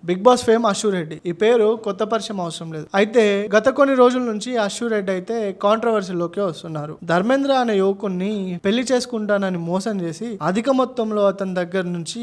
Big boss fame Ashu Reddy. ఈ పేరు కొత్త పరిచయం అవసరం లేదు. అయితే గత కొన్ని రోజుల నుంచి అశు రెడ్డి అయితే కాంట్రవర్సీలోకి వస్తున్నారు. ధర్మేంద్ర అనే యువకుణ్ణి పెళ్లి చేసుకుంటానని మోసం చేసి అధిక మొత్తంలో అతని దగ్గర నుంచి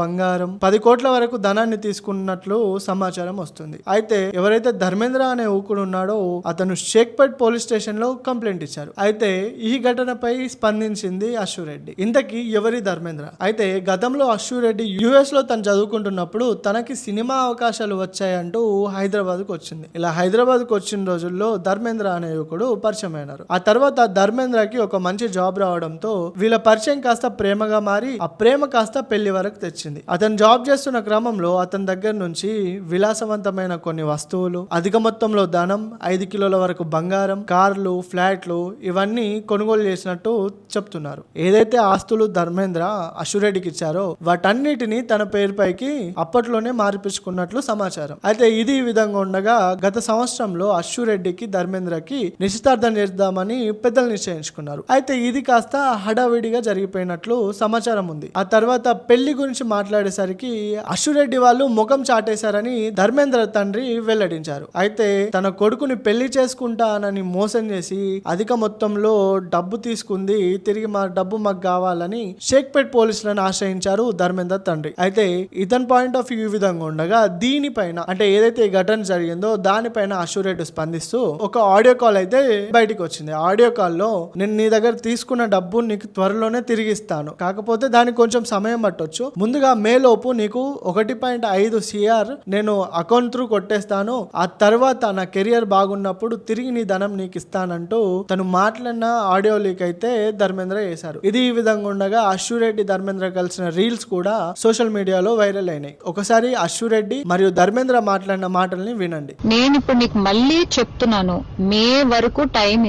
బంగారం 10 కోట్ల వరకు ధనాన్ని తీసుకున్నట్లు సమాచారం వస్తుంది. అయితే ఎవరైతే ధర్మేంద్ర అనే యువకుడు ఉన్నాడో అతను షేక్పేట్ పోలీస్ స్టేషన్ లో కంప్లైంట్ ఇచ్చారు. అయితే ఈ ఘటనపై స్పందించింది అశు రెడ్డి. ఇంతకీ ఎవరి ధర్మేంద్ర? అయితే గతంలో అశు రెడ్డి యుఎస్ లో తను చదువుకుంటున్నప్పుడు తనకి సినిమా అవకాశాలు వచ్చాయంటూ హైదరాబాద్ కు వచ్చింది. ఇలా హైదరాబాద్ కు వచ్చిన రోజుల్లో ధర్మేంద్ర అనే యువకుడు పరిచయం అయినారు. ఆ తర్వాత ధర్మేంద్రకి ఒక మంచి జాబ్ రావడంతో వీళ్ళ పరిచయం కాస్త ప్రేమగా మారి ఆ ప్రేమ కాస్త పెళ్లి వరకు తెచ్చింది. అతను జాబ్ చేస్తున్న క్రమంలో అతని దగ్గర నుంచి విలాసవంతమైన కొన్ని వస్తువులు, అధిక మొత్తంలో ధనం, 5 కిలోల వరకు బంగారం, కార్లు, ఫ్లాట్లు ఇవన్నీ కొనుగోలు చేసినట్టు చెప్తున్నారు. ఏదైతే ఆస్తులు ధర్మేంద్ర అశు రెడ్డికి ఇచ్చారో వాటన్నిటిని తన పేరుపైకి అప్పట్లోనే మార్పించుకున్నట్లు సమాచారం. అయితే ఇది ఈ విధంగా ఉండగా గత సంవత్సరంలో అశు రెడ్డికి ధర్మేంద్రకి నిశ్చితార్థం చేద్దామని పెద్దలు నిశ్చయించుకున్నారు. అయితే ఇది కాస్త హడావిడిగా జరిగిపోయినట్లు సమాచారం ఉంది. ఆ తర్వాత పెళ్లి గురించి మాట్లాడేసరికి అశు రెడ్డి వాళ్ళు ముఖం చాటేశారని ధర్మేంద్ర తండ్రి వెల్లడించారు. అయితే తన కొడుకుని పెళ్లి చేసుకుంటానని మోసం చేసి అధిక మొత్తంలో డబ్బు తీసుకుంది, తిరిగి మా డబ్బు మాకు కావాలని షేక్పేట్ పోలీసులను ఆశ్రయించారు ధర్మేంద్ర తండ్రి. అయితే ఇతని పాయింట్ ఆఫ్ వ్యూ ఈ విధంగా ఉండగా దీనిపైన అంటే ఏదైతే ఈ ఘటన జరిగిందో దానిపైన అశు రెడ్డి స్పందిస్తూ ఒక ఆడియో కాల్ అయితే బయటికి వచ్చింది. ఆడియో కాల్లో నేను నీ దగ్గర తీసుకున్న డబ్బు నీకు త్వరలోనే తిరిగి ఇస్తాను, కాకపోతే దానికి కొంచెం సమయం పట్టొచ్చు, ముందుగా మేలోపు నీకు 1.5 CR నేను అకౌంట్ త్రూ కొట్టేస్తాను, ఆ తర్వాత నా కెరియర్ బాగున్నప్పుడు తిరిగి నీ ధనం నీకు ఇస్తానంటూ తను మాట్లాడిన ఆడియో లీక్ అయితే ధర్మేంద్ర చేశారు. ఇది ఈ విధంగా ఉండగా అశు రెడ్డి ధర్మేంద్ర కలిసిన రీల్స్ కూడా సోషల్ మీడియాలో వైరల్ అయినాయి. ఒకసారి అశు రెడ్డి మరియు ధర్మేంద్ర మాట్లాడిన మాటల్ని వినండి. నేను ఇప్పుడు నీకు మళ్ళీ చెప్తున్నాను, మే వరకు టైం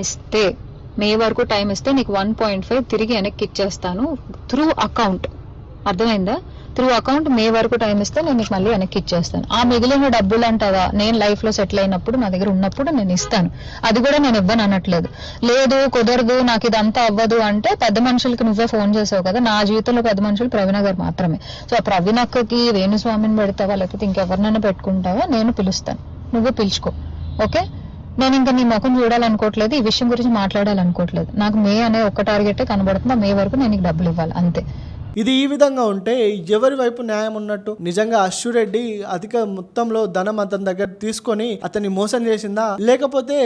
ఇస్తే నీకు 1.5 తిరిగి వెనక్కి ఇచ్చేస్తాను త్రూ అకౌంట్. అర్థమైందా? త్రూ అకౌంట్ మే వరకు టైం ఇస్తే నేను నీకు మళ్ళీ వెనక్కి ఇచ్చేస్తాను. ఆ మిగిలిన డబ్బులు అంటావా, నేను లైఫ్ లో సెటిల్ అయినప్పుడు నా దగ్గర ఉన్నప్పుడు నేను ఇస్తాను, అది కూడా నేను ఇవ్వను అనట్లేదు. లేదు కుదరదు నాకు ఇదంతా అవ్వదు అంటే పెద్ద మనుషులకి నువ్వే ఫోన్ చేసావు కదా, నా జీవితంలో పెద్ద మనుషులు ప్రవీణ గారు మాత్రమే. సో ఆ ప్రవీణ అక్కకి వేణుస్వామిని పెడతావా లేకపోతే ఇంకెవరినైనా పెట్టుకుంటావా, నేను పిలుస్తాను, నువ్వు పిలుచుకో. ఓకే, నేను ఇంకా నీ ముఖం చూడాలనుకోవట్లేదు, ఈ విషయం గురించి మాట్లాడాలనుకోవట్లేదు. నాకు మే అనే ఒక్క టార్గెటే కనబడుతుంది, మే వరకు నేను నీకు డబ్బులు ఇవ్వాలి అంతే. ఇది ఈ విధంగా ఉంటే ఎవరి వైపు న్యాయం ఉన్నట్టు? నిజంగా అశు రెడ్డి అధిక మొత్తంలో ధనం అతని దగ్గర తీసుకొని అతన్ని మోసం చేసిందా, లేకపోతే